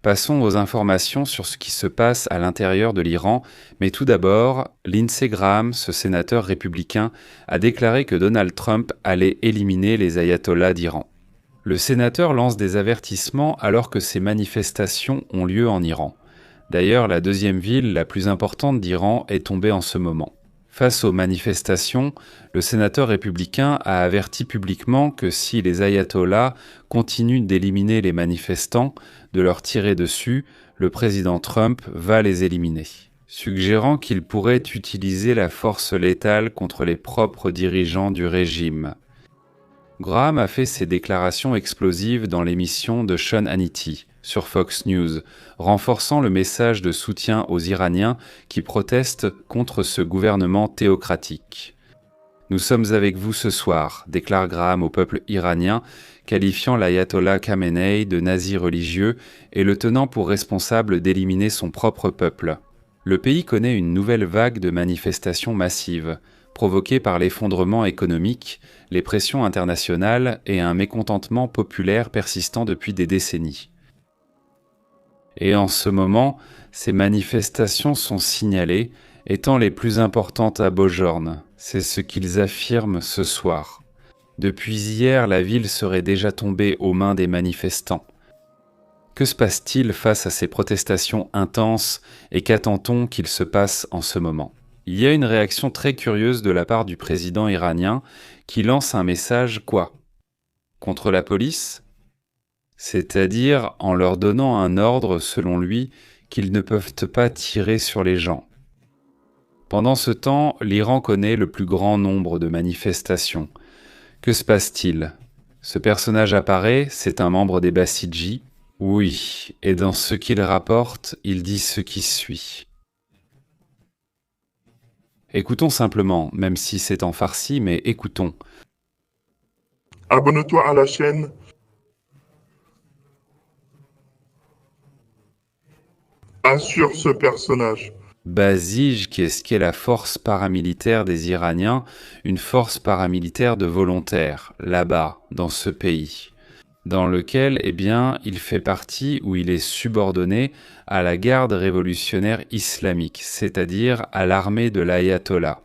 Passons aux informations sur ce qui se passe à l'intérieur de l'Iran, mais tout d'abord, Lindsey Graham, ce sénateur républicain, a déclaré que Donald Trump allait éliminer les ayatollahs d'Iran. Le sénateur lance des avertissements alors que ces manifestations ont lieu en Iran. D'ailleurs, la deuxième ville la plus importante d'Iran est tombée en ce moment. Face aux manifestations, le sénateur républicain a averti publiquement que si les ayatollahs continuent d'éliminer les manifestants, de leur tirer dessus, le président Trump va les éliminer, suggérant qu'il pourrait utiliser la force létale contre les propres dirigeants du régime. Graham a fait ses déclarations explosives dans l'émission de Sean Hannity sur Fox News, renforçant le message de soutien aux Iraniens qui protestent contre ce gouvernement théocratique. « Nous sommes avec vous ce soir », déclare Graham au peuple iranien, qualifiant l'ayatollah Khamenei de nazi religieux et le tenant pour responsable d'éliminer son propre peuple. Le pays connaît une nouvelle vague de manifestations massives, provoquées par l'effondrement économique, les pressions internationales et un mécontentement populaire persistant depuis des décennies. Et en ce moment, ces manifestations sont signalées, étant les plus importantes à Bojorn. C'est ce qu'ils affirment ce soir. Depuis hier, la ville serait déjà tombée aux mains des manifestants. Que se passe-t-il face à ces protestations intenses et qu'attend-on qu'il se passe en ce moment ? Il y a une réaction très curieuse de la part du président iranien qui lance un message quoi ? Contre la police ? C'est-à-dire en leur donnant un ordre, selon lui, qu'ils ne peuvent pas tirer sur les gens. Pendant ce temps, l'Iran connaît le plus grand nombre de manifestations. Que se passe-t-il ? Ce personnage apparaît, c'est un membre des Bassidji. Oui, et dans ce qu'il rapporte, il dit ce qui suit. Écoutons simplement, même si c'est en farsi, mais écoutons. Abonne-toi à la chaîne. Assure ce personnage. Basij, qu'est-ce qu'est la force paramilitaire des Iraniens, une force paramilitaire de volontaires, là-bas, dans ce pays, dans lequel, il fait partie ou il est subordonné à la garde révolutionnaire islamique, c'est-à-dire à l'armée de l'ayatollah.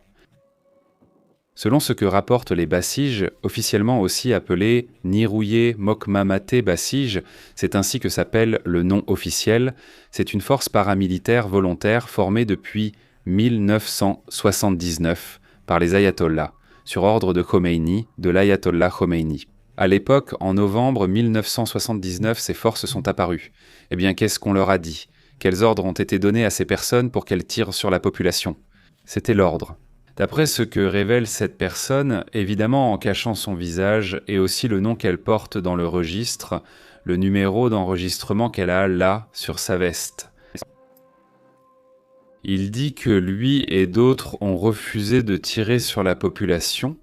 Selon ce que rapportent les Basij, officiellement aussi appelés Nirouye Mokmamate Basij, c'est ainsi que s'appelle le nom officiel, c'est une force paramilitaire volontaire formée depuis 1979 par les ayatollahs, sur ordre de Khomeini, de l'ayatollah Khomeini. À l'époque, en novembre 1979, ces forces sont apparues. Eh bien, qu'est-ce qu'on leur a dit ? Quels ordres ont été donnés à ces personnes pour qu'elles tirent sur la population ? C'était l'ordre. D'après ce que révèle cette personne, évidemment en cachant son visage et aussi le nom qu'elle porte dans le registre, le numéro d'enregistrement qu'elle a là, sur sa veste. Il dit que lui et d'autres ont refusé de tirer sur la population.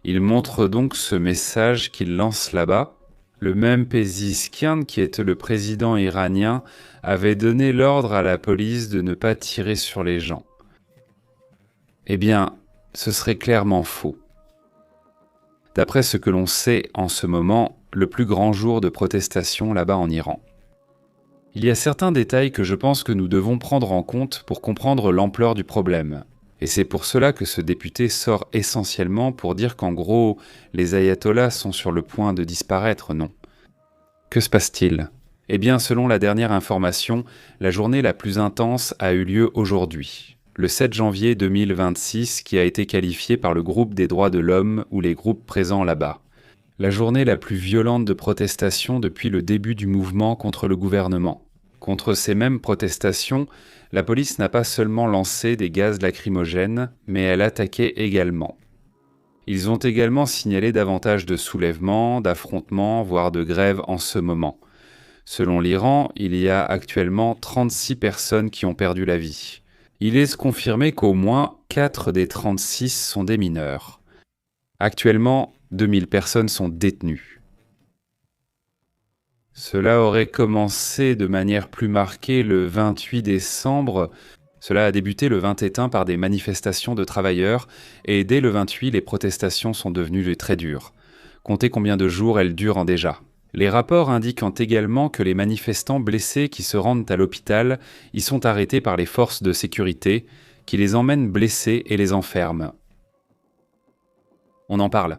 Il montre donc ce message qu'il lance là-bas. Le même Pezeshkian, qui est le président iranien, avait donné l'ordre à la police de ne pas tirer sur les gens. Eh bien, ce serait clairement faux. D'après ce que l'on sait en ce moment, le plus grand jour de protestation là-bas en Iran. Il y a certains détails que je pense que nous devons prendre en compte pour comprendre l'ampleur du problème. Et c'est pour cela que ce député sort essentiellement pour dire qu'en gros, les ayatollahs sont sur le point de disparaître, non ? Que se passe-t-il ? Eh bien, selon la dernière information, la journée la plus intense a eu lieu aujourd'hui, le 7 janvier 2026, qui a été qualifiée par le groupe des droits de l'homme ou les groupes présents là-bas. La journée la plus violente de protestation depuis le début du mouvement contre le gouvernement. Contre ces mêmes protestations, la police n'a pas seulement lancé des gaz lacrymogènes, mais elle attaquait également. Ils ont également signalé davantage de soulèvements, d'affrontements, voire de grèves en ce moment. Selon l'Iran, il y a actuellement 36 personnes qui ont perdu la vie. Il est confirmé qu'au moins 4 des 36 sont des mineurs. Actuellement, 2000 personnes sont détenues. Cela aurait commencé de manière plus marquée le 28 décembre. Cela a débuté le 21 par des manifestations de travailleurs et dès le 28, les protestations sont devenues très dures. Comptez combien de jours elles durent déjà. Les rapports indiquant également que les manifestants blessés qui se rendent à l'hôpital y sont arrêtés par les forces de sécurité, qui les emmènent blessés et les enferment. On en parle.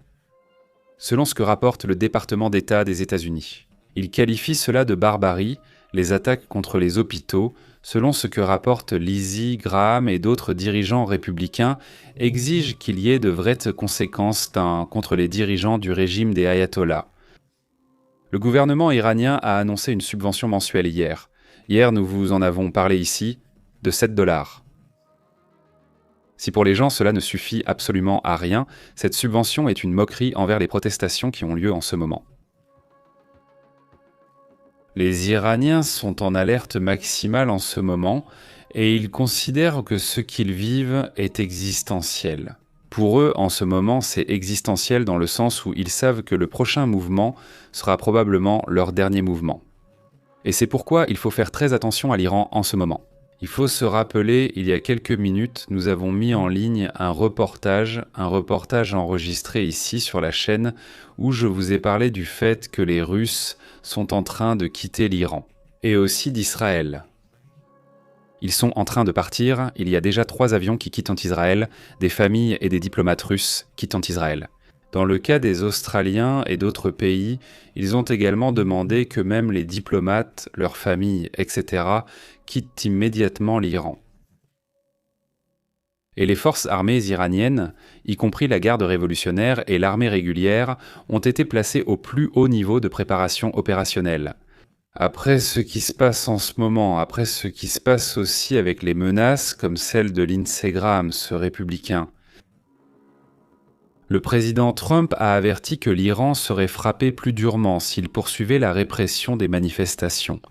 Selon ce que rapporte le département d'État des États-Unis, il qualifie cela de barbarie, les attaques contre les hôpitaux, selon ce que rapportent Lindsey Graham et d'autres dirigeants républicains, exigent qu'il y ait de vraies conséquences contre les dirigeants du régime des ayatollahs. Le gouvernement iranien a annoncé une subvention mensuelle hier. Hier, nous vous en avons parlé ici, de 7 $. Si pour les gens cela ne suffit absolument à rien, cette subvention est une moquerie envers les protestations qui ont lieu en ce moment. Les Iraniens sont en alerte maximale en ce moment et ils considèrent que ce qu'ils vivent est existentiel. Pour eux, en ce moment, c'est existentiel dans le sens où ils savent que le prochain mouvement sera probablement leur dernier mouvement. Et c'est pourquoi il faut faire très attention à l'Iran en ce moment. Il faut se rappeler, il y a quelques minutes, nous avons mis en ligne un reportage enregistré ici sur la chaîne où je vous ai parlé du fait que les Russes sont en train de quitter l'Iran et aussi d'Israël. Ils sont en train de partir, il y a déjà 3 avions qui quittent Israël, des familles et des diplomates russes quittent Israël. Dans le cas des Australiens et d'autres pays, ils ont également demandé que même les diplomates, leurs familles, etc., quittent immédiatement l'Iran. Et les forces armées iraniennes, y compris la garde révolutionnaire et l'armée régulière, ont été placées au plus haut niveau de préparation opérationnelle. Après ce qui se passe en ce moment, après ce qui se passe aussi avec les menaces comme celle de Lindsey Graham, ce républicain, le président Trump a averti que l'Iran serait frappé plus durement s'il poursuivait la répression des manifestations.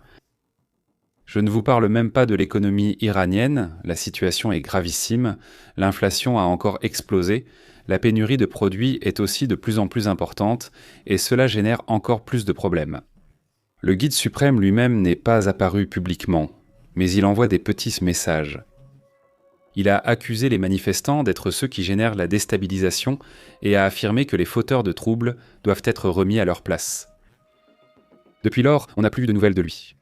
Je ne vous parle même pas de l'économie iranienne, la situation est gravissime, l'inflation a encore explosé, la pénurie de produits est aussi de plus en plus importante et cela génère encore plus de problèmes. Le guide suprême lui-même n'est pas apparu publiquement, mais il envoie des petits messages. Il a accusé les manifestants d'être ceux qui génèrent la déstabilisation et a affirmé que les fauteurs de troubles doivent être remis à leur place. Depuis lors, on n'a plus de nouvelles de lui.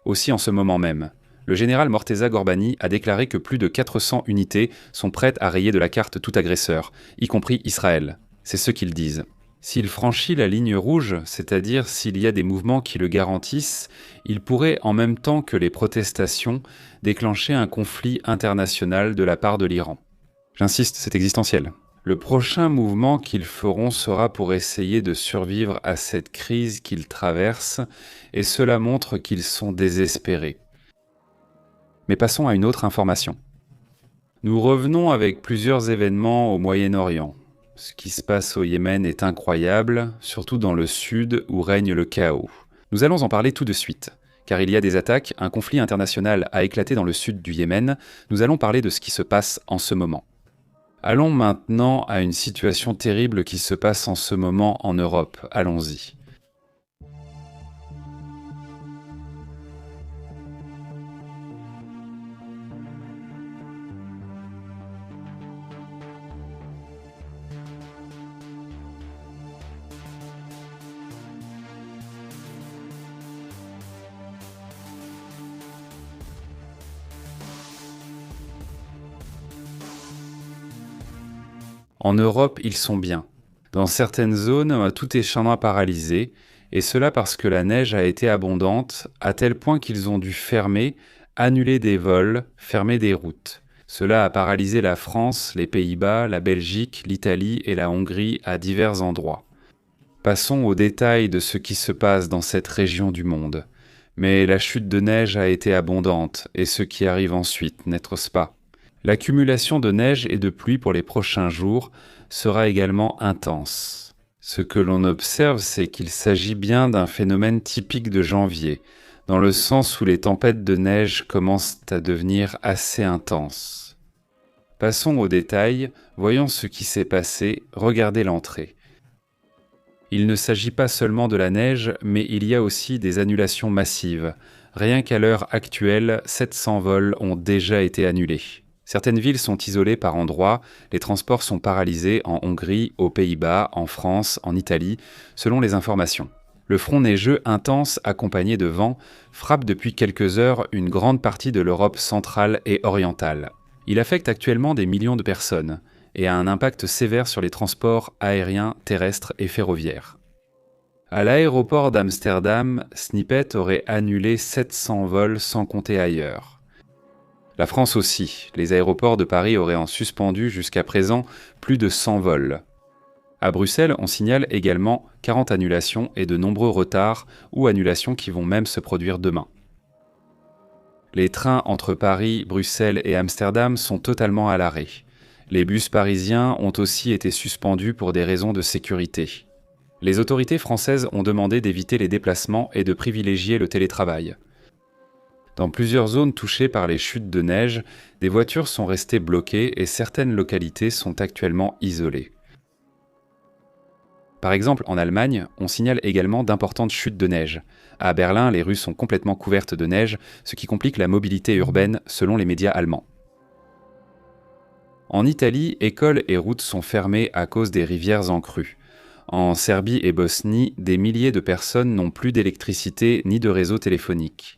Aussi en ce moment même, le général Morteza Ghorbani a déclaré que plus de 400 unités sont prêtes à rayer de la carte tout agresseur, y compris Israël. C'est ce qu'ils disent. S'il franchit la ligne rouge, c'est-à-dire s'il y a des mouvements qui le garantissent, il pourrait, en même temps que les protestations, déclencher un conflit international de la part de l'Iran. J'insiste, c'est existentiel. Le prochain mouvement qu'ils feront sera pour essayer de survivre à cette crise qu'ils traversent, et cela montre qu'ils sont désespérés. Mais passons à une autre information. Nous revenons avec plusieurs événements au Moyen-Orient. Ce qui se passe au Yémen est incroyable, surtout dans le sud où règne le chaos. Nous allons en parler tout de suite, car il y a des attaques, un conflit international a éclaté dans le sud du Yémen, nous allons parler de ce qui se passe en ce moment. Allons maintenant à une situation terrible qui se passe en ce moment en Europe, allons-y. En Europe, ils sont bien. Dans certaines zones, tout est chinois paralysé, et cela parce que la neige a été abondante, à tel point qu'ils ont dû fermer, annuler des vols, fermer des routes. Cela a paralysé la France, les Pays-Bas, la Belgique, l'Italie et la Hongrie à divers endroits. Passons aux détails de ce qui se passe dans cette région du monde. Mais la chute de neige a été abondante, et ce qui arrive ensuite, n'est-ce pas ? L'accumulation de neige et de pluie pour les prochains jours sera également intense. Ce que l'on observe, c'est qu'il s'agit bien d'un phénomène typique de janvier, dans le sens où les tempêtes de neige commencent à devenir assez intenses. Passons aux détails, voyons ce qui s'est passé, regardez l'entrée. Il ne s'agit pas seulement de la neige, mais il y a aussi des annulations massives. Rien qu'à l'heure actuelle, 700 vols ont déjà été annulés. Certaines villes sont isolées par endroits, les transports sont paralysés en Hongrie, aux Pays-Bas, en France, en Italie, selon les informations. Le front neigeux intense, accompagné de vent, frappe depuis quelques heures une grande partie de l'Europe centrale et orientale. Il affecte actuellement des millions de personnes et a un impact sévère sur les transports aériens, terrestres et ferroviaires. À l'aéroport d'Amsterdam, Snippet aurait annulé 700 vols sans compter ailleurs. La France aussi, les aéroports de Paris auraient en suspendu jusqu'à présent plus de 100 vols. À Bruxelles, on signale également 40 annulations et de nombreux retards ou annulations qui vont même se produire demain. Les trains entre Paris, Bruxelles et Amsterdam sont totalement à l'arrêt. Les bus parisiens ont aussi été suspendus pour des raisons de sécurité. Les autorités françaises ont demandé d'éviter les déplacements et de privilégier le télétravail. Dans plusieurs zones touchées par les chutes de neige, des voitures sont restées bloquées et certaines localités sont actuellement isolées. Par exemple, en Allemagne, on signale également d'importantes chutes de neige. À Berlin, les rues sont complètement couvertes de neige, ce qui complique la mobilité urbaine selon les médias allemands. En Italie, écoles et routes sont fermées à cause des rivières en crue. En Serbie et Bosnie, des milliers de personnes n'ont plus d'électricité ni de réseau téléphonique.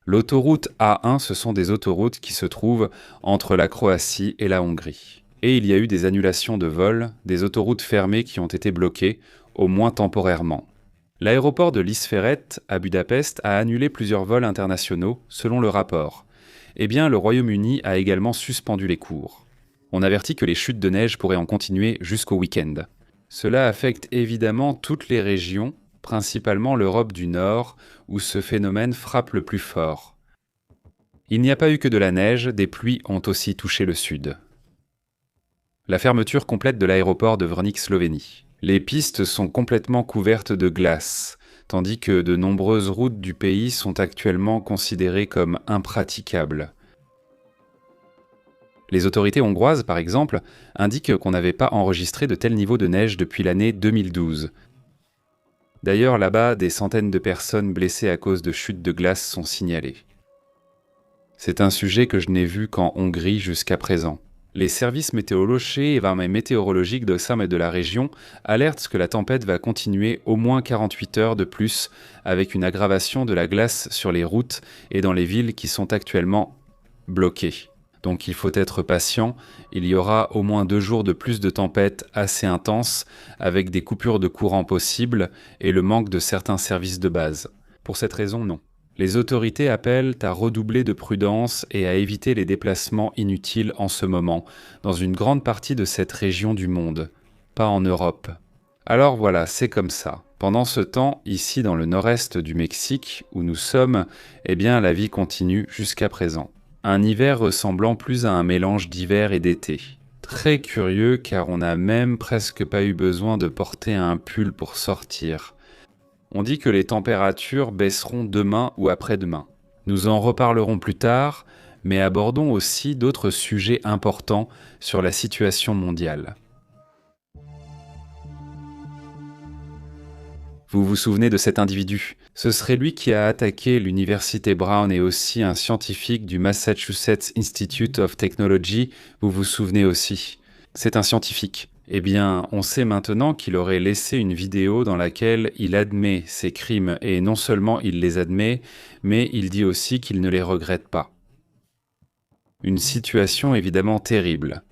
L'autoroute A1, ce sont des autoroutes qui se trouvent entre la Croatie et la Hongrie. Et il y a eu des annulations de vols, des autoroutes fermées qui ont été bloquées, au moins temporairement. L'aéroport de Lisferet, à Budapest, a annulé plusieurs vols internationaux, selon le rapport. Eh bien, le Royaume-Uni a également suspendu les cours. On avertit que les chutes de neige pourraient en continuer jusqu'au week-end. Cela affecte évidemment toutes les régions, principalement l'Europe du Nord, où ce phénomène frappe le plus fort. Il n'y a pas eu que de la neige, des pluies ont aussi touché le sud. La fermeture complète de l'aéroport de Vršnik, Slovénie. Les pistes sont complètement couvertes de glace, tandis que de nombreuses routes du pays sont actuellement considérées comme impraticables. Les autorités hongroises, par exemple, indiquent qu'on n'avait pas enregistré de tel niveau de neige depuis l'année 2012. D'ailleurs, là-bas, des centaines de personnes blessées à cause de chutes de glace sont signalées. C'est un sujet que je n'ai vu qu'en Hongrie jusqu'à présent. Les services météorologiques de Sam et de la région alertent que la tempête va continuer au moins 48 heures de plus, avec une aggravation de la glace sur les routes et dans les villes qui sont actuellement bloquées. Donc il faut être patient, il y aura au moins 2 jours de plus de tempête assez intense, avec des coupures de courant possibles et le manque de certains services de base. Pour cette raison, non. Les autorités appellent à redoubler de prudence et à éviter les déplacements inutiles en ce moment, dans une grande partie de cette région du monde, pas en Europe. Alors voilà, c'est comme ça. Pendant ce temps, ici dans le nord-est du Mexique, où nous sommes, eh bien la vie continue jusqu'à présent. Un hiver ressemblant plus à un mélange d'hiver et d'été. Très curieux car on n'a même presque pas eu besoin de porter un pull pour sortir. On dit que les températures baisseront demain ou après-demain. Nous en reparlerons plus tard, mais abordons aussi d'autres sujets importants sur la situation mondiale. Vous vous souvenez de cet individu? Ce serait lui qui a attaqué l'université Brown et aussi un scientifique du Massachusetts Institute of Technology, vous vous souvenez aussi. C'est un scientifique. Eh bien, on sait maintenant qu'il aurait laissé une vidéo dans laquelle il admet ses crimes, et non seulement il les admet, mais il dit aussi qu'il ne les regrette pas. Une situation évidemment terrible.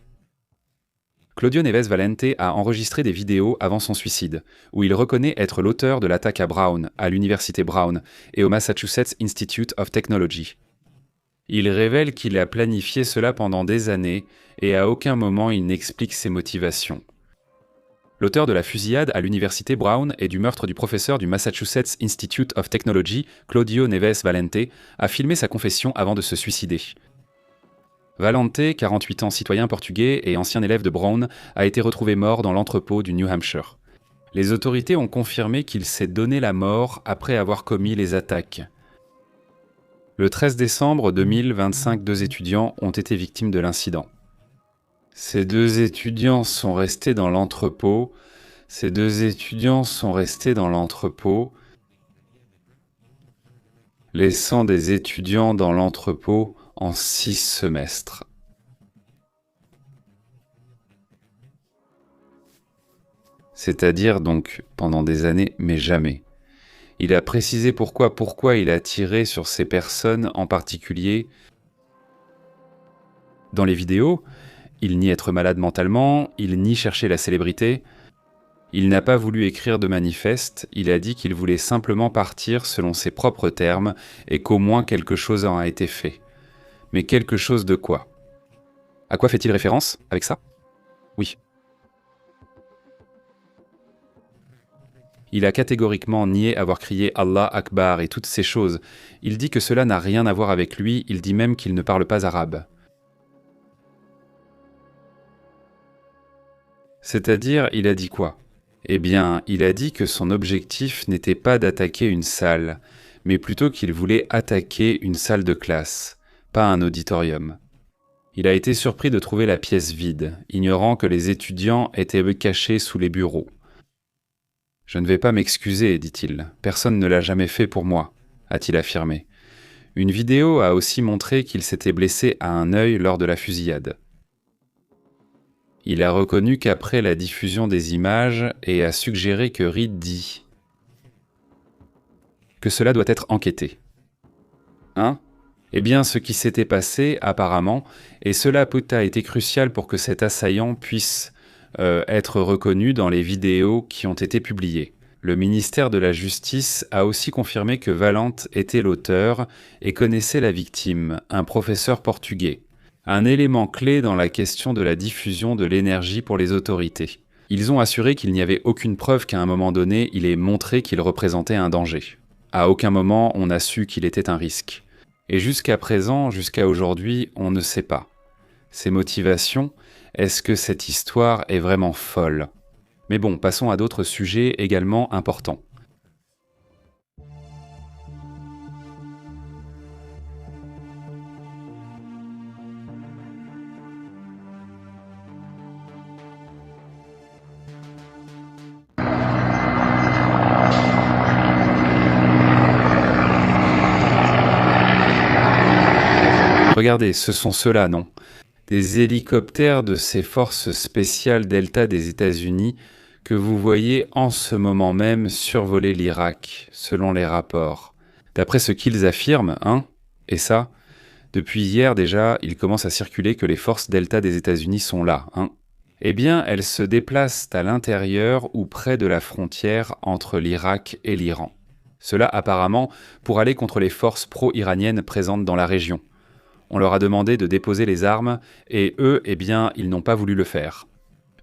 Claudio Neves Valente a enregistré des vidéos avant son suicide, où il reconnaît être l'auteur de l'attaque à Brown, à l'université Brown, et au Massachusetts Institute of Technology. Il révèle qu'il a planifié cela pendant des années et à aucun moment il n'explique ses motivations. L'auteur de la fusillade à l'université Brown et du meurtre du professeur du Massachusetts Institute of Technology, Claudio Neves Valente, a filmé sa confession avant de se suicider. Valente, 48 ans, citoyen portugais et ancien élève de Brown, a été retrouvé mort dans l'entrepôt du New Hampshire. Les autorités ont confirmé qu'il s'est donné la mort après avoir commis les attaques. Le 13 décembre 2025, 2 étudiants ont été victimes de l'incident. Ces 2 étudiants sont restés dans l'entrepôt. Laissant des étudiants dans l'entrepôt en 6 semestres. C'est-à-dire donc pendant des années, mais jamais. Il a précisé pourquoi il a tiré sur ces personnes en particulier. Dans les vidéos, il nie être malade mentalement, il nie chercher la célébrité. Il n'a pas voulu écrire de manifeste, il a dit qu'il voulait simplement partir selon ses propres termes et qu'au moins quelque chose en a été fait. Mais quelque chose de quoi? À quoi fait-il référence avec ça? Oui. Il a catégoriquement nié avoir crié Allah Akbar et toutes ces choses. Il dit que cela n'a rien à voir avec lui, il dit même qu'il ne parle pas arabe. C'est-à-dire, il a dit quoi? Eh bien, il a dit que son objectif n'était pas d'attaquer une salle, mais plutôt qu'il voulait attaquer une salle de classe, pas un auditorium. Il a été surpris de trouver la pièce vide, ignorant que les étudiants étaient cachés sous les bureaux. « Je ne vais pas m'excuser, dit-il. Personne ne l'a jamais fait pour moi, a-t-il affirmé. Une vidéo a aussi montré qu'il s'était blessé à un œil lors de la fusillade. Il a reconnu qu'après la diffusion des images et a suggéré que Reed dit que cela doit être enquêté. Hein? Eh bien, ce qui s'était passé, apparemment, et cela a été crucial pour que cet assaillant puisse être reconnu dans les vidéos qui ont été publiées. Le ministère de la Justice a aussi confirmé que Valente était l'auteur et connaissait la victime, un professeur portugais. Un élément clé dans la question de la diffusion de l'énergie pour les autorités. Ils ont assuré qu'il n'y avait aucune preuve qu'à un moment donné, il ait montré qu'il représentait un danger. À aucun moment, on n'a su qu'il était un risque. Et jusqu'à présent, jusqu'à aujourd'hui, on ne sait pas. Ses motivations, est-ce que cette histoire est vraiment folle? Mais bon, passons à d'autres sujets également importants. Regardez, ce sont ceux-là, non? Des hélicoptères de ces forces spéciales Delta des États-Unis que vous voyez en ce moment même survoler l'Irak, selon les rapports. D'après ce qu'ils affirment, hein? Et ça, depuis hier déjà, il commence à circuler que les forces Delta des États-Unis sont là, hein? Eh bien, elles se déplacent à l'intérieur ou près de la frontière entre l'Irak et l'Iran. Cela apparemment pour aller contre les forces pro-iraniennes présentes dans la région. On leur a demandé de déposer les armes, et eux, eh bien, ils n'ont pas voulu le faire.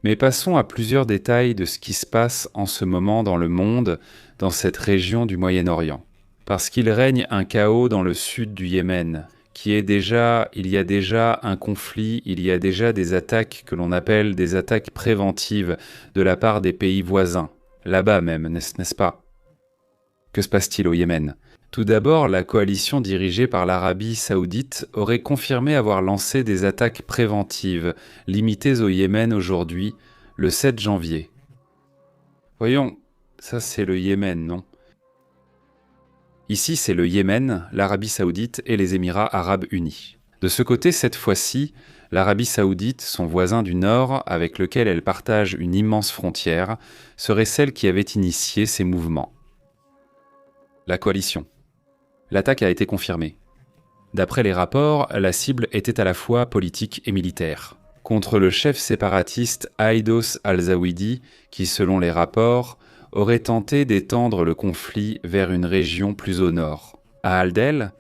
Mais passons à plusieurs détails de ce qui se passe en ce moment dans le monde, dans cette région du Moyen-Orient. Parce qu'il règne un chaos dans le sud du Yémen, il y a déjà un conflit, il y a déjà des attaques que l'on appelle des attaques préventives de la part des pays voisins, là-bas même, n'est-ce pas? Que se passe-t-il au Yémen? Tout d'abord, la coalition dirigée par l'Arabie saoudite aurait confirmé avoir lancé des attaques préventives, limitées au Yémen aujourd'hui, le 7 janvier. Voyons, ça c'est le Yémen, non? Ici, c'est le Yémen, l'Arabie saoudite et les Émirats arabes unis. De ce côté, cette fois-ci, l'Arabie saoudite, son voisin du Nord, avec lequel elle partage une immense frontière, serait celle qui avait initié ces mouvements. La coalition. L'attaque a été confirmée. D'après les rapports, la cible était à la fois politique et militaire. Contre le chef séparatiste Aïdos al-Zawidi, qui, selon les rapports, aurait tenté d'étendre le conflit vers une région plus au nord. À Aldel,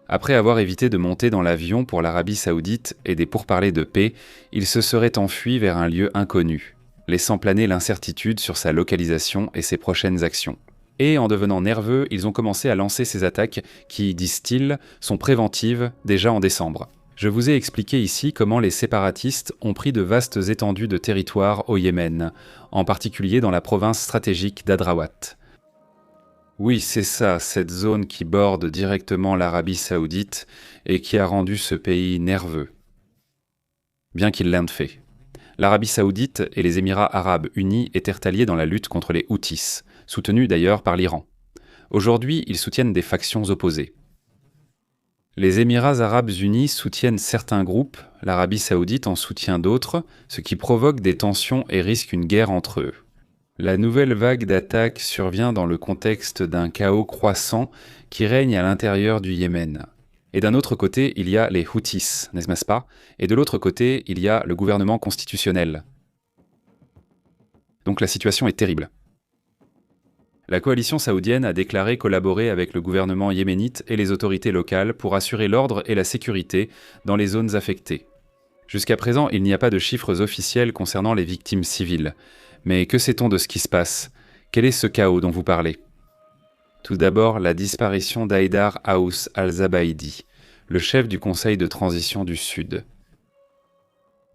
après avoir évité de monter dans l'avion pour l'Arabie saoudite et des pourparlers de paix, il se serait enfui vers un lieu inconnu, laissant planer l'incertitude sur sa localisation et ses prochaines actions. Et en devenant nerveux, ils ont commencé à lancer ces attaques qui, disent-ils, sont préventives déjà en décembre. Je vous ai expliqué ici comment les séparatistes ont pris de vastes étendues de territoire au Yémen, en particulier dans la province stratégique d'Adrawat. Oui, c'est ça, cette zone qui borde directement l'Arabie saoudite et qui a rendu ce pays nerveux. Bien qu'il l'ait fait. L'Arabie saoudite et les Émirats arabes unis étaient alliés dans la lutte contre les Houthis, soutenus d'ailleurs par l'Iran. Aujourd'hui, ils soutiennent des factions opposées. Les Émirats arabes unis soutiennent certains groupes, l'Arabie saoudite en soutient d'autres, ce qui provoque des tensions et risque une guerre entre eux. La nouvelle vague d'attaques survient dans le contexte d'un chaos croissant qui règne à l'intérieur du Yémen. Et d'un autre côté, il y a les Houthis, n'est-ce pas? Et de l'autre côté, il y a le gouvernement constitutionnel. Donc la situation est terrible. La coalition saoudienne a déclaré collaborer avec le gouvernement yéménite et les autorités locales pour assurer l'ordre et la sécurité dans les zones affectées. Jusqu'à présent, il n'y a pas de chiffres officiels concernant les victimes civiles. Mais que sait-on de ce qui se passe? Quel est ce chaos dont vous parlez? Tout d'abord, la disparition d'Haïdar Aous al-Zabaidi, le chef du Conseil de transition du Sud.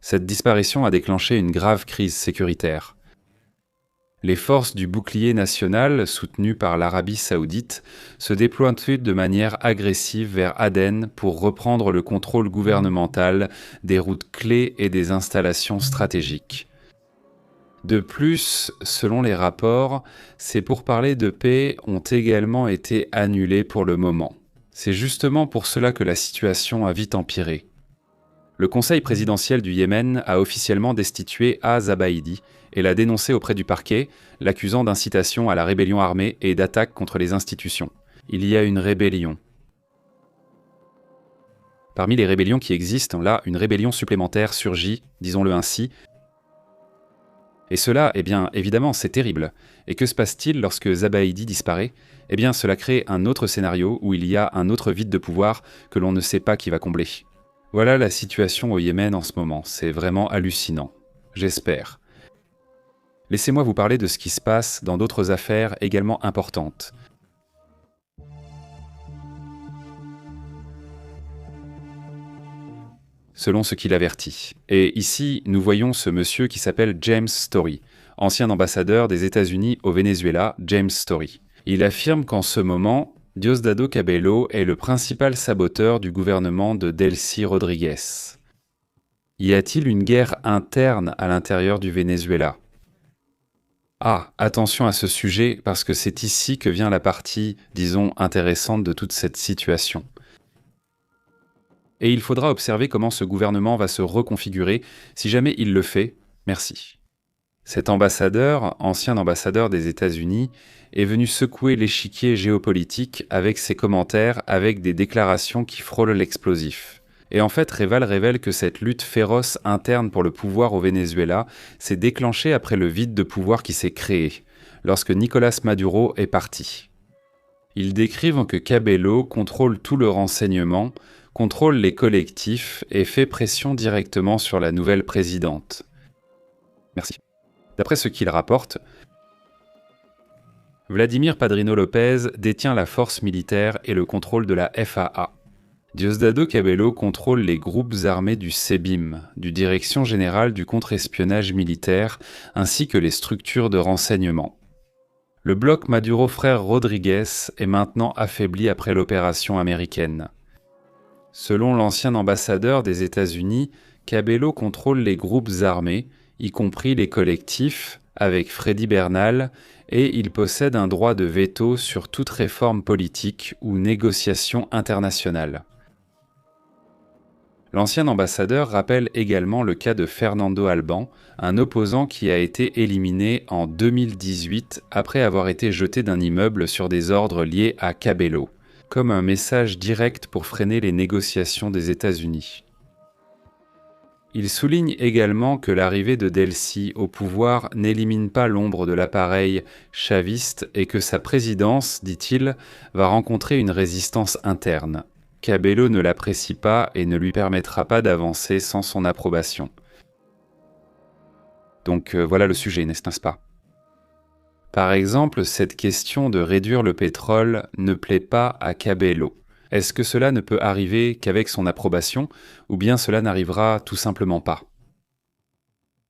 Cette disparition a déclenché une grave crise sécuritaire. Les forces du bouclier national, soutenues par l'Arabie saoudite, se déploient de manière agressive vers Aden pour reprendre le contrôle gouvernemental des routes clés et des installations stratégiques. De plus, selon les rapports, ces pourparlers de paix ont également été annulés pour le moment. C'est justement pour cela que la situation a vite empiré. Le Conseil présidentiel du Yémen a officiellement destitué al-Zabaidi et l'a dénoncé auprès du parquet, l'accusant d'incitation à la rébellion armée et d'attaque contre les institutions. Il y a une rébellion. Parmi les rébellions qui existent, là, une rébellion supplémentaire surgit, disons-le ainsi. Et cela, eh bien, évidemment, c'est terrible. Et que se passe-t-il lorsque Zabaidi disparaît? Eh bien, cela crée un autre scénario où il y a un autre vide de pouvoir que l'on ne sait pas qui va combler. Voilà la situation au Yémen en ce moment. C'est vraiment hallucinant. J'espère. Laissez-moi vous parler de ce qui se passe dans d'autres affaires également importantes. Selon ce qu'il avertit. Et ici, nous voyons ce monsieur qui s'appelle James Story, ancien ambassadeur des États-Unis au Venezuela, James Story. Il affirme qu'en ce moment, Diosdado Cabello est le principal saboteur du gouvernement de Delcy Rodriguez. Y a-t-il une guerre interne à l'intérieur du Venezuela? Ah, attention à ce sujet, parce que c'est ici que vient la partie, disons, intéressante de toute cette situation. Et il faudra observer comment ce gouvernement va se reconfigurer si jamais il le fait. Merci. Cet ambassadeur, ancien ambassadeur des États-Unis, est venu secouer l'échiquier géopolitique avec ses commentaires, avec des déclarations qui frôlent l'explosif. Et en fait, Reval révèle que cette lutte féroce interne pour le pouvoir au Venezuela s'est déclenchée après le vide de pouvoir qui s'est créé, lorsque Nicolás Maduro est parti. Ils décrivent que Cabello contrôle tout le renseignement, contrôle les collectifs et fait pression directement sur la nouvelle présidente. Merci. D'après ce qu'il rapporte, Vladimir Padrino López détient la force militaire et le contrôle de la FAA. Diosdado Cabello contrôle les groupes armés du SEBIN, du Direction Générale du Contre-Espionnage Militaire, ainsi que les structures de renseignement. Le bloc Maduro Frère Rodriguez est maintenant affaibli après l'opération américaine. Selon l'ancien ambassadeur des États-Unis, Cabello contrôle les groupes armés, y compris les collectifs, avec Freddy Bernal, et il possède un droit de veto sur toute réforme politique ou négociation internationale. L'ancien ambassadeur rappelle également le cas de Fernando Alban, un opposant qui a été éliminé en 2018 après avoir été jeté d'un immeuble sur des ordres liés à Cabello, comme un message direct pour freiner les négociations des États-Unis. Il souligne également que l'arrivée de Delcy au pouvoir n'élimine pas l'ombre de l'appareil chaviste et que sa présidence, dit-il, va rencontrer une résistance interne. Cabello ne l'apprécie pas et ne lui permettra pas d'avancer sans son approbation. Donc voilà le sujet, n'est-ce pas? Par exemple, cette question de réduire le pétrole ne plaît pas à Cabello. Est-ce que cela ne peut arriver qu'avec son approbation, ou bien cela n'arrivera tout simplement pas?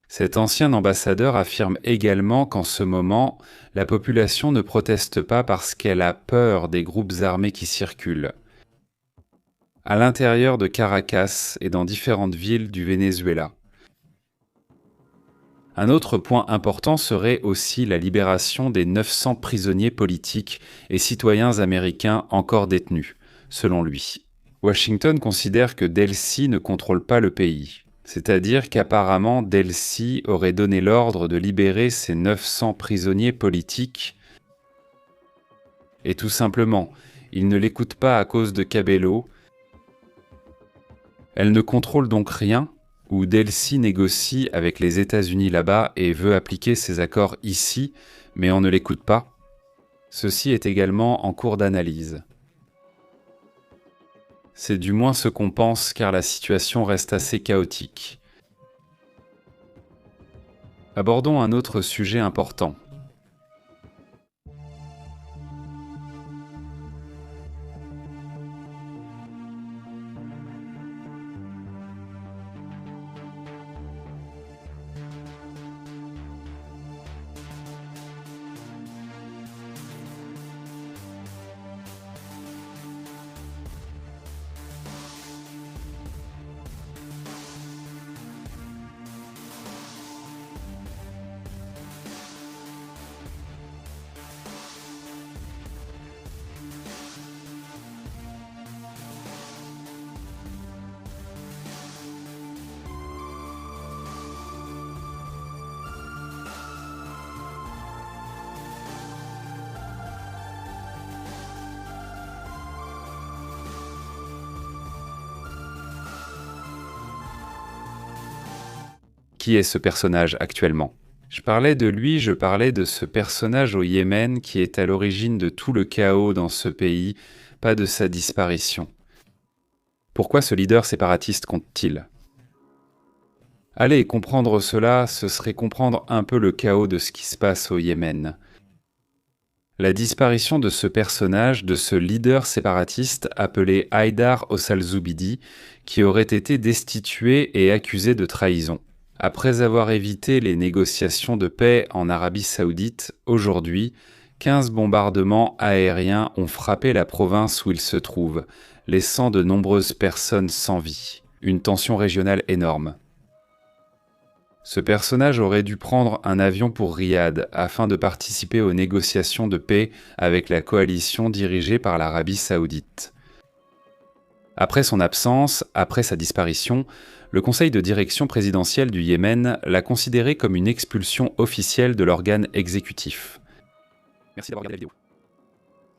Cet ancien ambassadeur affirme également qu'en ce moment, la population ne proteste pas parce qu'elle a peur des groupes armés qui circulent. À l'intérieur de Caracas et dans différentes villes du Venezuela. Un autre point important serait aussi la libération des 900 prisonniers politiques et citoyens américains encore détenus, selon lui. Washington considère que Delcy ne contrôle pas le pays. C'est-à-dire qu'apparemment Delcy aurait donné l'ordre de libérer ses 900 prisonniers politiques. Et tout simplement, il ne l'écoute pas à cause de Cabello. Elle ne contrôle donc rien, où Delcy négocie avec les États-Unis là-bas et veut appliquer ses accords ici, mais on ne l'écoute pas. Ceci est également en cours d'analyse. C'est du moins ce qu'on pense car la situation reste assez chaotique. Abordons un autre sujet important. Qui est ce personnage actuellement ? Je parlais de lui, je parlais de ce personnage au Yémen qui est à l'origine de tout le chaos dans ce pays, pas de sa disparition. Pourquoi ce leader séparatiste compte-t-il ? Allez, comprendre cela, ce serait comprendre un peu le chaos de ce qui se passe au Yémen. La disparition de ce personnage, de ce leader séparatiste appelé Haïdar Osalzoubidi, qui aurait été destitué et accusé de trahison. Après avoir évité les négociations de paix en Arabie Saoudite, aujourd'hui, 15 bombardements aériens ont frappé la province où il se trouve, laissant de nombreuses personnes sans vie. Une tension régionale énorme. Ce personnage aurait dû prendre un avion pour Riyad afin de participer aux négociations de paix avec la coalition dirigée par l'Arabie Saoudite. Après son absence, après sa disparition, le conseil de direction présidentiel du Yémen l'a considéré comme une expulsion officielle de l'organe exécutif. Merci d'avoir regardé la vidéo.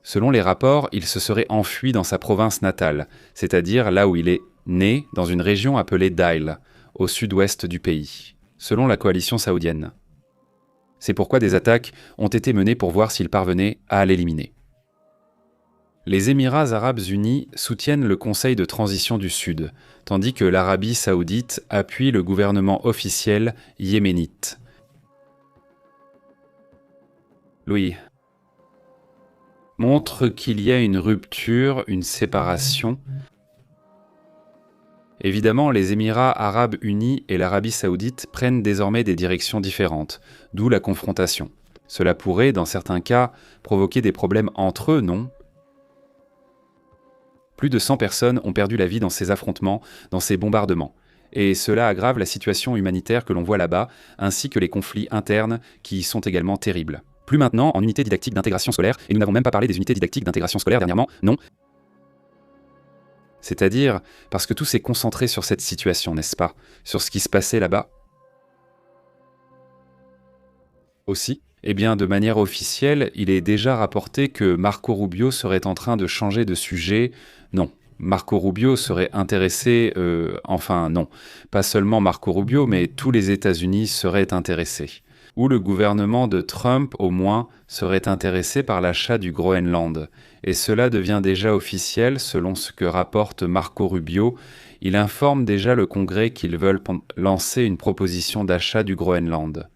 Selon les rapports, il se serait enfui dans sa province natale, c'est-à-dire là où il est né, dans une région appelée Daïl, au sud-ouest du pays, selon la coalition saoudienne. C'est pourquoi des attaques ont été menées pour voir s'il parvenait à l'éliminer. Les Émirats arabes unis soutiennent le Conseil de transition du Sud, tandis que l'Arabie saoudite appuie le gouvernement officiel yéménite. Louis montre qu'il y a une rupture, une séparation. Évidemment, les Émirats arabes unis et l'Arabie saoudite prennent désormais des directions différentes, d'où la confrontation. Cela pourrait, dans certains cas, provoquer des problèmes entre eux, non ? Plus de 100 personnes ont perdu la vie dans ces affrontements, dans ces bombardements. Et cela aggrave la situation humanitaire que l'on voit là-bas, ainsi que les conflits internes qui y sont également terribles. Plus maintenant en unité didactique d'intégration scolaire, et nous n'avons même pas parlé des unités didactiques d'intégration scolaire dernièrement, non. C'est-à-dire, parce que tout s'est concentré sur cette situation, n'est-ce pas ? Sur ce qui se passait là-bas. Aussi, eh bien, de manière officielle, il est déjà rapporté que Marco Rubio serait en train de changer de sujet. Non, Marco Rubio serait intéressé, non, pas seulement Marco Rubio, mais tous les États-Unis seraient intéressés. Ou le gouvernement de Trump, au moins, serait intéressé par l'achat du Groenland. Et cela devient déjà officiel, selon ce que rapporte Marco Rubio. Il informe déjà le Congrès qu'ils veulent lancer une proposition d'achat du Groenland.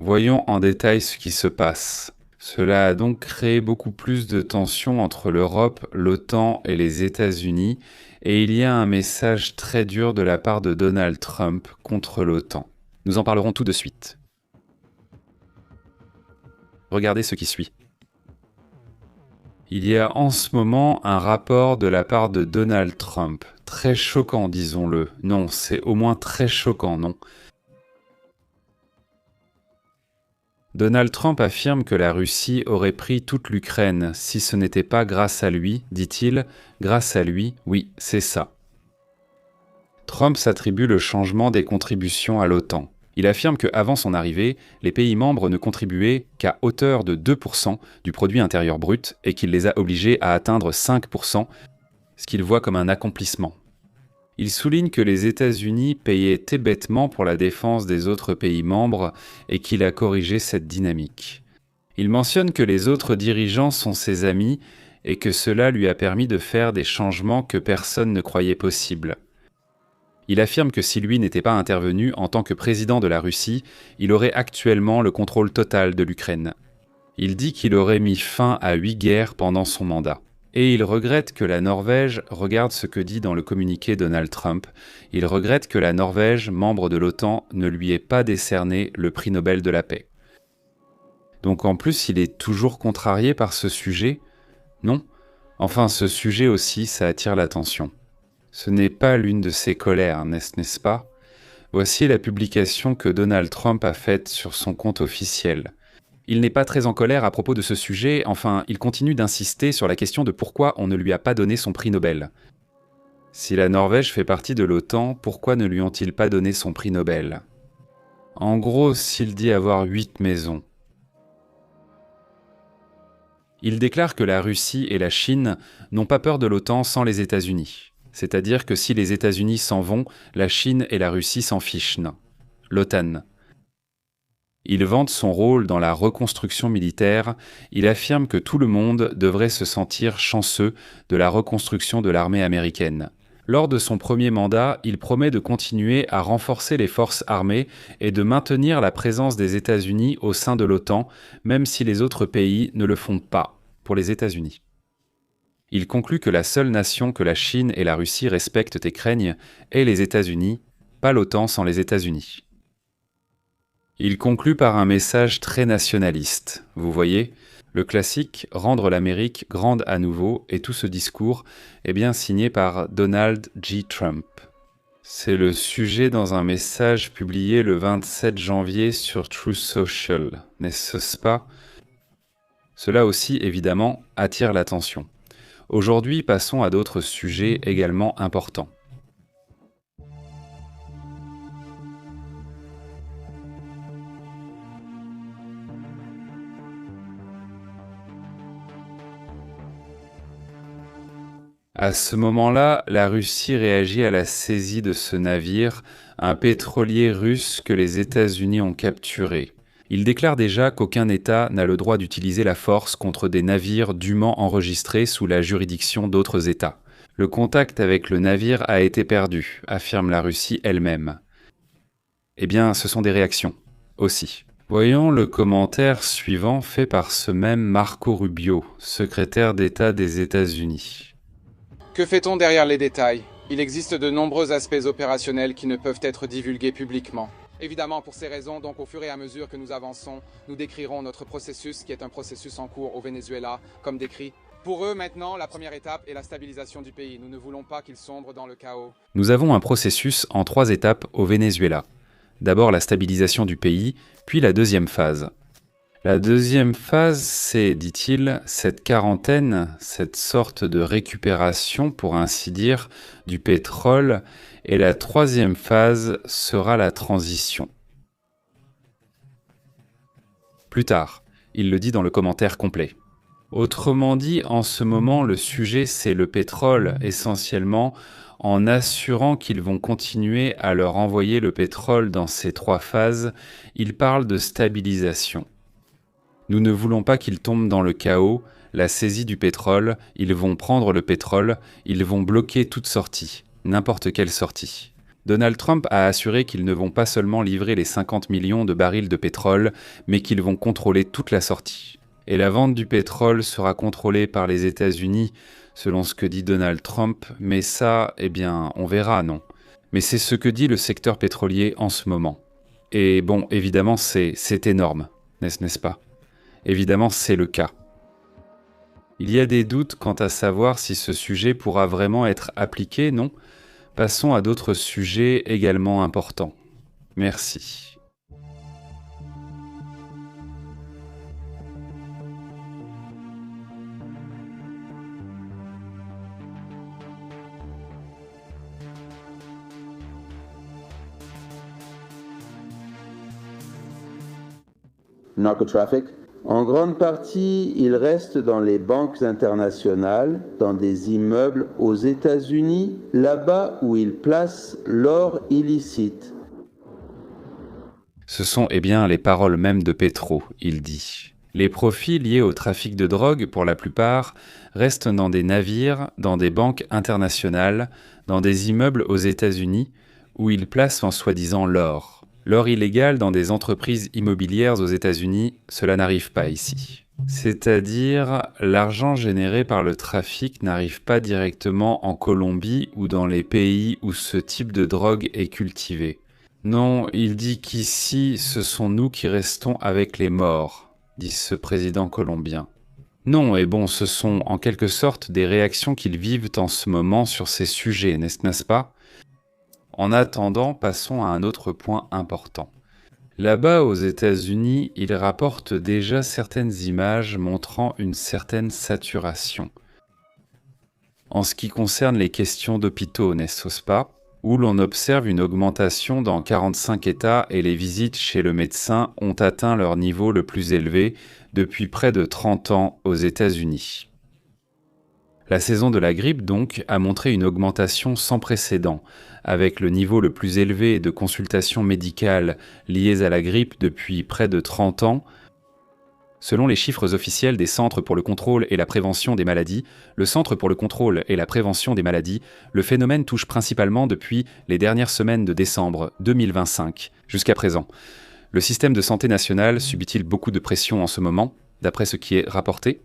Voyons en détail ce qui se passe. Cela a donc créé beaucoup plus de tensions entre l'Europe, l'OTAN et les États-Unis, et il y a un message très dur de la part de Donald Trump contre l'OTAN. Nous en parlerons tout de suite. Regardez ce qui suit. Il y a en ce moment un rapport de la part de Donald Trump. Très choquant, disons-le. Non, c'est au moins très choquant, non ? Donald Trump affirme que la Russie aurait pris toute l'Ukraine si ce n'était pas grâce à lui, dit-il. Grâce à lui, oui, c'est ça. Trump s'attribue le changement des contributions à l'OTAN. Il affirme qu'avant son arrivée, les pays membres ne contribuaient qu'à hauteur de 2% du produit intérieur brut et qu'il les a obligés à atteindre 5%, ce qu'il voit comme un accomplissement. Il souligne que les États-Unis payaient bêtement pour la défense des autres pays membres et qu'il a corrigé cette dynamique. Il mentionne que les autres dirigeants sont ses amis et que cela lui a permis de faire des changements que personne ne croyait possibles. Il affirme que si lui n'était pas intervenu en tant que président de la Russie, il aurait actuellement le contrôle total de l'Ukraine. Il dit qu'il aurait mis fin à 8 guerres pendant son mandat. Et il regrette que la Norvège, regarde ce que dit dans le communiqué Donald Trump, il regrette que la Norvège, membre de l'OTAN, ne lui ait pas décerné le prix Nobel de la paix. Donc en plus, il est toujours contrarié par ce sujet ? Non. Enfin, ce sujet aussi, ça attire l'attention. Ce n'est pas l'une de ses colères, n'est-ce pas ? Voici la publication que Donald Trump a faite sur son compte officiel. Il n'est pas très en colère à propos de ce sujet, enfin, il continue d'insister sur la question de pourquoi on ne lui a pas donné son prix Nobel. Si la Norvège fait partie de l'OTAN, pourquoi ne lui ont-ils pas donné son prix Nobel ? En gros, s'il dit avoir 8 maisons. Il déclare que la Russie et la Chine n'ont pas peur de l'OTAN sans les États-Unis. C'est-à-dire que si les États-Unis s'en vont, la Chine et la Russie s'en fichent. L'OTAN. Il vante son rôle dans la reconstruction militaire, il affirme que tout le monde devrait se sentir chanceux de la reconstruction de l'armée américaine. Lors de son premier mandat, il promet de continuer à renforcer les forces armées et de maintenir la présence des États-Unis au sein de l'OTAN, même si les autres pays ne le font pas, pour les États-Unis. Il conclut que la seule nation que la Chine et la Russie respectent et craignent est les États-Unis, pas l'OTAN sans les États-Unis. Il conclut par un message très nationaliste. Vous voyez, le classique « Rendre l'Amérique grande à nouveau » et tout ce discours est bien signé par Donald J. Trump. C'est le sujet dans un message publié le 27 janvier sur Truth Social, n'est-ce pas ? Cela aussi, évidemment, attire l'attention. Aujourd'hui, passons à d'autres sujets également importants. À ce moment-là, la Russie réagit à la saisie de ce navire, un pétrolier russe que les États-Unis ont capturé. Il déclare déjà qu'aucun État n'a le droit d'utiliser la force contre des navires dûment enregistrés sous la juridiction d'autres États. Le contact avec le navire a été perdu, affirme la Russie elle-même. Eh bien, ce sont des réactions, aussi. Voyons le commentaire suivant fait par ce même Marco Rubio, secrétaire d'État des États-Unis. Que fait-on derrière les détails ? Il existe de nombreux aspects opérationnels qui ne peuvent être divulgués publiquement. Évidemment, pour ces raisons, donc au fur et à mesure que nous avançons, nous décrirons notre processus, qui est un processus en cours au Venezuela, comme décrit. Pour eux, maintenant, la première étape est la stabilisation du pays. Nous ne voulons pas qu'il sombre dans le chaos. Nous avons un processus en 3 étapes au Venezuela. D'abord la stabilisation du pays, puis la deuxième phase. La deuxième phase, c'est, dit-il, cette quarantaine, cette sorte de récupération, pour ainsi dire, du pétrole, et la troisième phase sera la transition. Plus tard, il le dit dans le commentaire complet. Autrement dit, en ce moment, le sujet, c'est le pétrole, essentiellement, en assurant qu'ils vont continuer à leur envoyer le pétrole dans ces 3 phases, il parle de stabilisation. Nous ne voulons pas qu'ils tombent dans le chaos, la saisie du pétrole, ils vont prendre le pétrole, ils vont bloquer toute sortie, n'importe quelle sortie. Donald Trump a assuré qu'ils ne vont pas seulement livrer les 50 millions de barils de pétrole, mais qu'ils vont contrôler toute la sortie. Et la vente du pétrole sera contrôlée par les États-Unis, selon ce que dit Donald Trump, mais ça, eh bien, on verra, non ? Mais c'est ce que dit le secteur pétrolier en ce moment. Et bon, évidemment, c'est énorme, n'est-ce pas ? Évidemment, c'est le cas. Il y a des doutes quant à savoir si ce sujet pourra vraiment être appliqué, non ? Passons à d'autres sujets également importants. Merci. narcotraffic. En grande partie, il reste dans les banques internationales, dans des immeubles aux États-Unis, là-bas où il place l'or illicite. Ce sont les paroles mêmes de Petro, il dit. Les profits liés au trafic de drogue, pour la plupart, restent dans des navires, dans des banques internationales, dans des immeubles aux États-Unis, où il place en soi-disant l'or. L'or illégal dans des entreprises immobilières aux États-Unis, cela n'arrive pas ici. C'est-à-dire, l'argent généré par le trafic n'arrive pas directement en Colombie ou dans les pays où ce type de drogue est cultivé. Non, il dit qu'ici, ce sont nous qui restons avec les morts, dit ce président colombien. Non, et bon, ce sont en quelque sorte des réactions qu'ils vivent en ce moment sur ces sujets, n'est-ce pas ? En attendant, passons à un autre point important. Là-bas, aux États-Unis, ils rapportent déjà certaines images montrant une certaine saturation. En ce qui concerne les questions d'hôpitaux, n'est-ce pas ? Où l'on observe une augmentation dans 45 États et les visites chez le médecin ont atteint leur niveau le plus élevé depuis près de 30 ans aux États-Unis. La saison de la grippe, donc, a montré une augmentation sans précédent, avec le niveau le plus élevé de consultations médicales liées à la grippe depuis près de 30 ans. Selon les chiffres officiels des Centres pour le contrôle et la prévention des maladies, le Centre pour le contrôle et la prévention des maladies, le phénomène touche principalement depuis les dernières semaines de décembre 2025 jusqu'à présent. Le système de santé national subit-il beaucoup de pression en ce moment, d'après ce qui est rapporté ?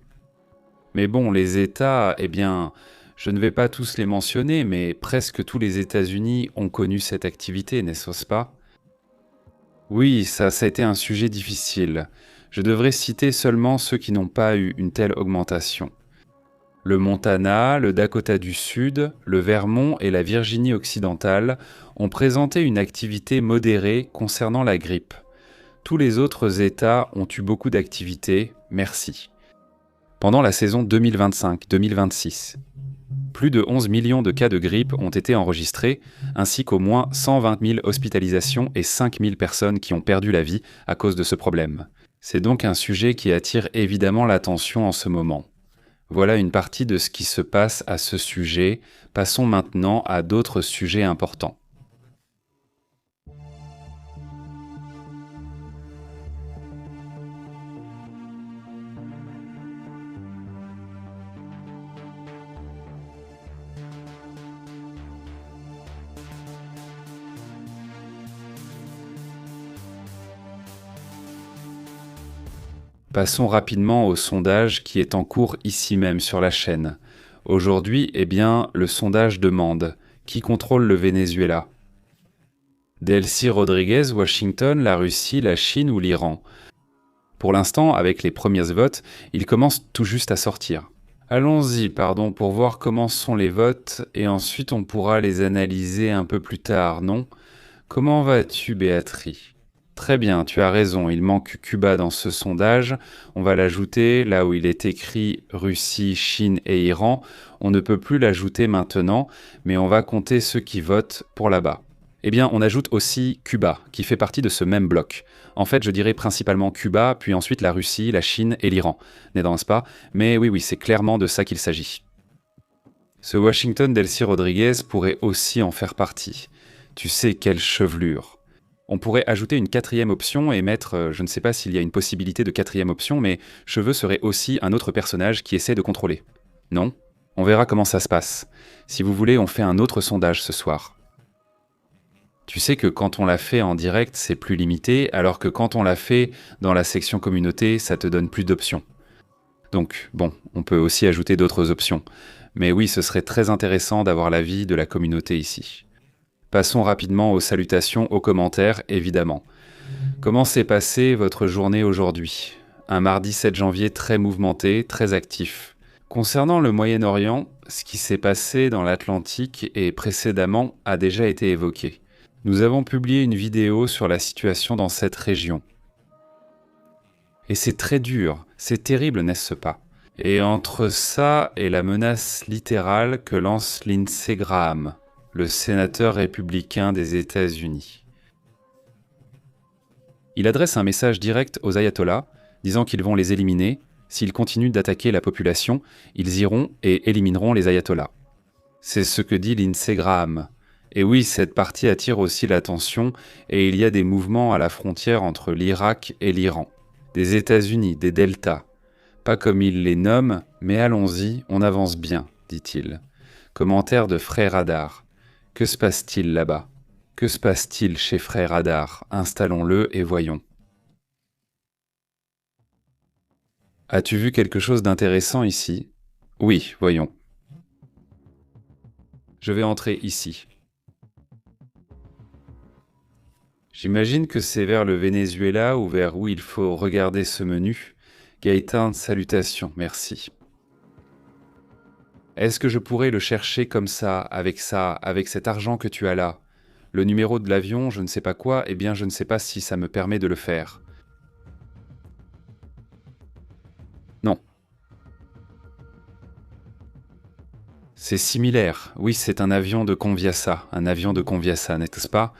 Mais bon, les États, je ne vais pas tous les mentionner, mais presque tous les États-Unis ont connu cette activité, n'est-ce pas ? Oui, ça a été un sujet difficile. Je devrais citer seulement ceux qui n'ont pas eu une telle augmentation. Le Montana, le Dakota du Sud, le Vermont et la Virginie occidentale ont présenté une activité modérée concernant la grippe. Tous les autres États ont eu beaucoup d'activités, merci. Pendant la saison 2025-2026, plus de 11 millions de cas de grippe ont été enregistrés, ainsi qu'au moins 120 000 hospitalisations et 5 000 personnes qui ont perdu la vie à cause de ce problème. C'est donc un sujet qui attire évidemment l'attention en ce moment. Voilà une partie de ce qui se passe à ce sujet. Passons maintenant à d'autres sujets importants. Passons rapidement au sondage qui est en cours ici même sur la chaîne. Aujourd'hui, le sondage demande « Qui contrôle le Venezuela ?» Delcy Rodriguez, Washington, la Russie, la Chine ou l'Iran. Pour l'instant, avec les premiers votes, ils commencent tout juste à sortir. Allons-y, pour voir comment sont les votes, et ensuite on pourra les analyser un peu plus tard, non ? Comment vas-tu, Béatrice ? Très bien, tu as raison, il manque Cuba dans ce sondage. On va l'ajouter là où il est écrit Russie, Chine et Iran. On ne peut plus l'ajouter maintenant, mais on va compter ceux qui votent pour là-bas. On ajoute aussi Cuba, qui fait partie de ce même bloc. En fait, je dirais principalement Cuba, puis ensuite la Russie, la Chine et l'Iran. N'est-ce pas ? Mais oui, c'est clairement de ça qu'il s'agit. Ce Washington Delcy Rodriguez pourrait aussi en faire partie. Tu sais quelle chevelure. On pourrait ajouter une quatrième option et mettre, je ne sais pas s'il y a une possibilité de quatrième option, mais Cheveux serait aussi un autre personnage qui essaie de contrôler. Non ? On verra comment ça se passe. Si vous voulez, on fait un autre sondage ce soir. Tu sais que quand on l'a fait en direct, c'est plus limité, alors que quand on l'a fait dans la section communauté, ça te donne plus d'options. Donc, on peut aussi ajouter d'autres options. Mais oui, ce serait très intéressant d'avoir l'avis de la communauté ici. Passons rapidement aux salutations, aux commentaires, évidemment. Comment s'est passée votre journée aujourd'hui ? Un mardi 7 janvier très mouvementé, très actif. Concernant le Moyen-Orient, ce qui s'est passé dans l'Atlantique et précédemment a déjà été évoqué. Nous avons publié une vidéo sur la situation dans cette région. Et c'est très dur, c'est terrible, n'est-ce pas ? Et entre ça et la menace littérale que lance Lindsey Graham, le sénateur républicain des États-Unis. Il adresse un message direct aux ayatollahs, disant qu'ils vont les éliminer. S'ils continuent d'attaquer la population, ils iront et élimineront les ayatollahs. C'est ce que dit Lindsey Graham. Et oui, cette partie attire aussi l'attention et il y a des mouvements à la frontière entre l'Irak et l'Iran. Des États-Unis, des deltas. Pas comme il les nomme, mais allons-y, on avance bien, dit-il. Commentaire de Frère Radar. Que se passe-t-il là-bas? Que se passe-t-il chez Frère Radar? Installons-le et voyons. As-tu vu quelque chose d'intéressant ici? Oui, voyons. Je vais entrer ici. J'imagine que c'est vers le Venezuela ou vers où il faut regarder ce menu. Gaëtan, salutations, merci. Est-ce que je pourrais le chercher comme ça, avec cet argent que tu as là? Le numéro de l'avion, je ne sais pas quoi, eh bien je ne sais pas si ça me permet de le faire. Non. C'est similaire. Oui, c'est un avion de Conviasa, n'est-ce pas?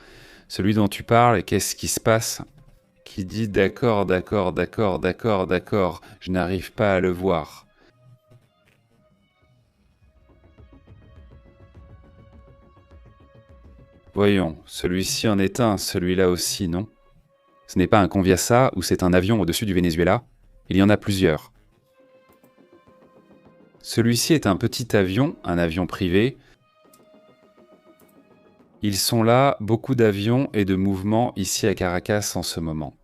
Celui dont tu parles, qu'est-ce qui se passe? Qui dit d'accord, je n'arrive pas à le voir. Voyons, celui-ci en est un, celui-là aussi, non? Ce n'est pas un Conviasa ou c'est un avion au-dessus du Venezuela? Il y en a plusieurs. Celui-ci est un petit avion, un avion privé. Ils sont là, beaucoup d'avions et de mouvements ici à Caracas en ce moment.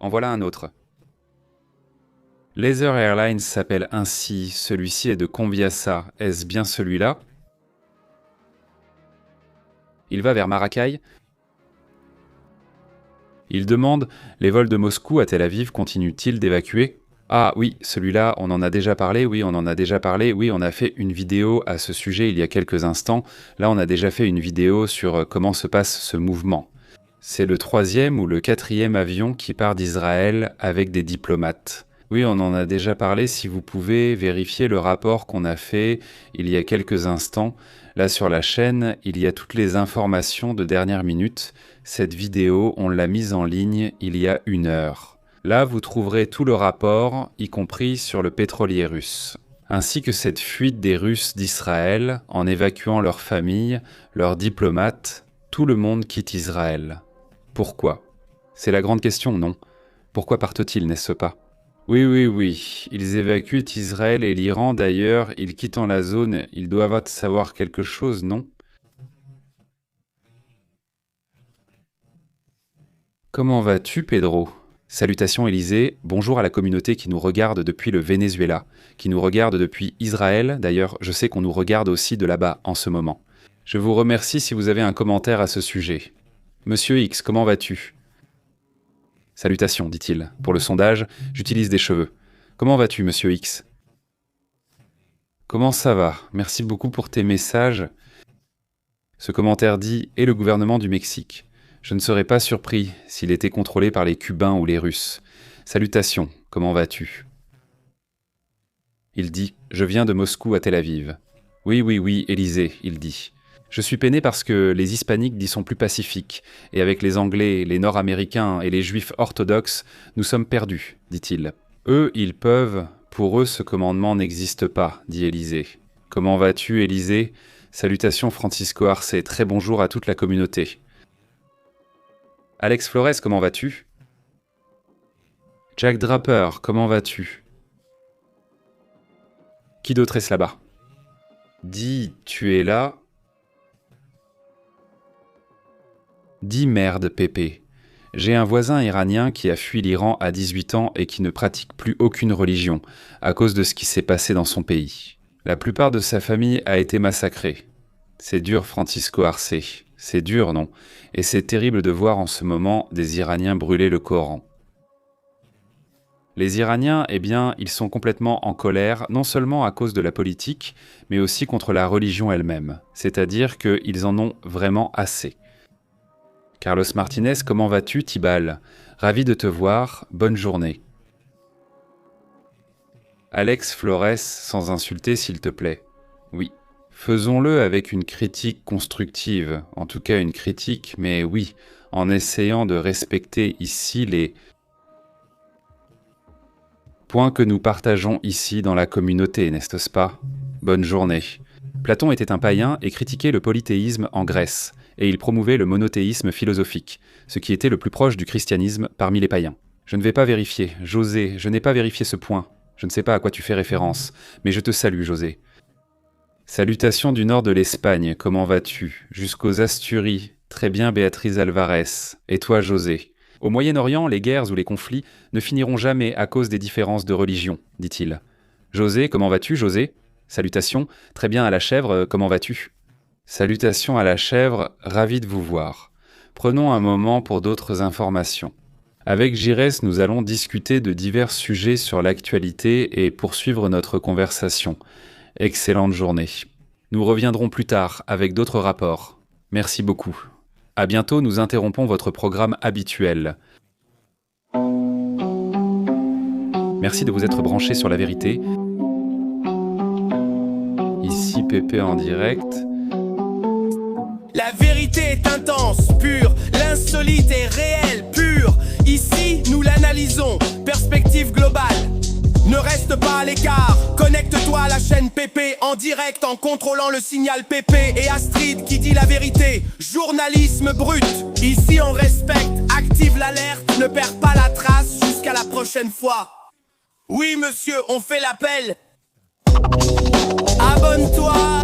En voilà un autre. Laser Airlines s'appelle ainsi, celui-ci est de Conviasa, est-ce bien celui-là? Il va vers Maracay. Il demande, les vols de Moscou à Tel Aviv continuent-ils d'évacuer? Ah oui, celui-là, on en a déjà parlé, oui, on a fait une vidéo à ce sujet il y a quelques instants. Là, on a déjà fait une vidéo sur comment se passe ce mouvement. C'est le 3e ou le 4e avion qui part d'Israël avec des diplomates. Oui, on en a déjà parlé, si vous pouvez vérifier le rapport qu'on a fait il y a quelques instants. Là sur la chaîne, il y a toutes les informations de dernière minute. Cette vidéo, on l'a mise en ligne il y a 1 heure. Là, vous trouverez tout le rapport, y compris sur le pétrolier russe, ainsi que cette fuite des Russes d'Israël en évacuant leurs familles, leurs diplomates, tout le monde quitte Israël. Pourquoi? C'est la grande question, non? Pourquoi partent-ils, n'est-ce pas? Oui, ils évacuent Israël et l'Iran d'ailleurs, ils quittant la zone, ils doivent savoir quelque chose, non? Comment vas-tu, Pedro? Salutations Élysée, bonjour à la communauté qui nous regarde depuis le Venezuela, qui nous regarde depuis Israël, d'ailleurs je sais qu'on nous regarde aussi de là-bas en ce moment. Je vous remercie si vous avez un commentaire à ce sujet. Monsieur X, comment vas-tu? Salutations, dit-il. Pour le sondage, j'utilise des cheveux. Comment vas-tu, monsieur X? Comment ça va? Merci beaucoup pour tes messages. Ce commentaire dit « Et le gouvernement du Mexique ». Je ne serais pas surpris s'il était contrôlé par les Cubains ou les Russes. Salutations, comment vas-tu? Il dit « Je viens de Moscou à Tel Aviv ». Oui, Élysée, il dit. Je suis peiné parce que les hispaniques d'y sont plus pacifiques, et avec les Anglais, les Nord-Américains et les Juifs orthodoxes, nous sommes perdus, dit-il. Eux, ils peuvent, pour eux ce commandement n'existe pas, dit Élysée. Comment vas-tu, Élysée? Salutations Francisco Arce, très bonjour à toute la communauté. Alex Flores, comment vas-tu? Jack Draper, comment vas-tu? Qui d'autre est-ce là-bas? Dis, tu es là? Dis merde, Pépé. J'ai un voisin iranien qui a fui l'Iran à 18 ans et qui ne pratique plus aucune religion, à cause de ce qui s'est passé dans son pays. La plupart de sa famille a été massacrée. C'est dur, Francisco Arce. C'est dur, non? Et c'est terrible de voir en ce moment des Iraniens brûler le Coran. Les Iraniens, eh bien, ils sont complètement en colère, non seulement à cause de la politique, mais aussi contre la religion elle-même. C'est-à-dire qu'ils en ont vraiment assez. Carlos Martinez, comment vas-tu, Tibal? Ravi de te voir, bonne journée. Alex Flores, sans insulter s'il te plaît. Oui, Faisons-le avec une critique constructive, en tout cas une critique, mais oui, en essayant de respecter ici les points que nous partageons ici dans la communauté, n'est-ce pas? Bonne journée. Platon était un païen et critiquait le polythéisme en Grèce, et il promouvait le monothéisme philosophique, ce qui était le plus proche du christianisme parmi les païens. Je ne vais pas vérifier, José, je n'ai pas vérifié ce point. Je ne sais pas à quoi tu fais référence, mais je te salue, José. Salutations du nord de l'Espagne, comment vas-tu? Jusqu'aux Asturies. Très bien, Béatrice Alvarez. Et toi, José? Au Moyen-Orient, les guerres ou les conflits ne finiront jamais à cause des différences de religion, dit-il. José, comment vas-tu, José? Salutations. Très bien, à la chèvre, comment vas-tu? Salutations à la chèvre, ravi de vous voir. Prenons un moment pour d'autres informations. Avec Girès, nous allons discuter de divers sujets sur l'actualité et poursuivre notre conversation. Excellente journée. Nous reviendrons plus tard avec d'autres rapports. Merci beaucoup. À bientôt, nous interrompons votre programme habituel. Merci de vous être branché sur la vérité. Ici Pépé en direct. La vérité est intense, pure, l'insolite est réelle, pure. Ici, nous l'analysons, perspective globale. Ne reste pas à l'écart, connecte-toi à la chaîne PP en direct en contrôlant le signal PP. Et Astrid qui dit la vérité, journalisme brut. Ici on respecte, active l'alerte, ne perds pas la trace jusqu'à la prochaine fois. Oui monsieur, on fait l'appel. Abonne-toi.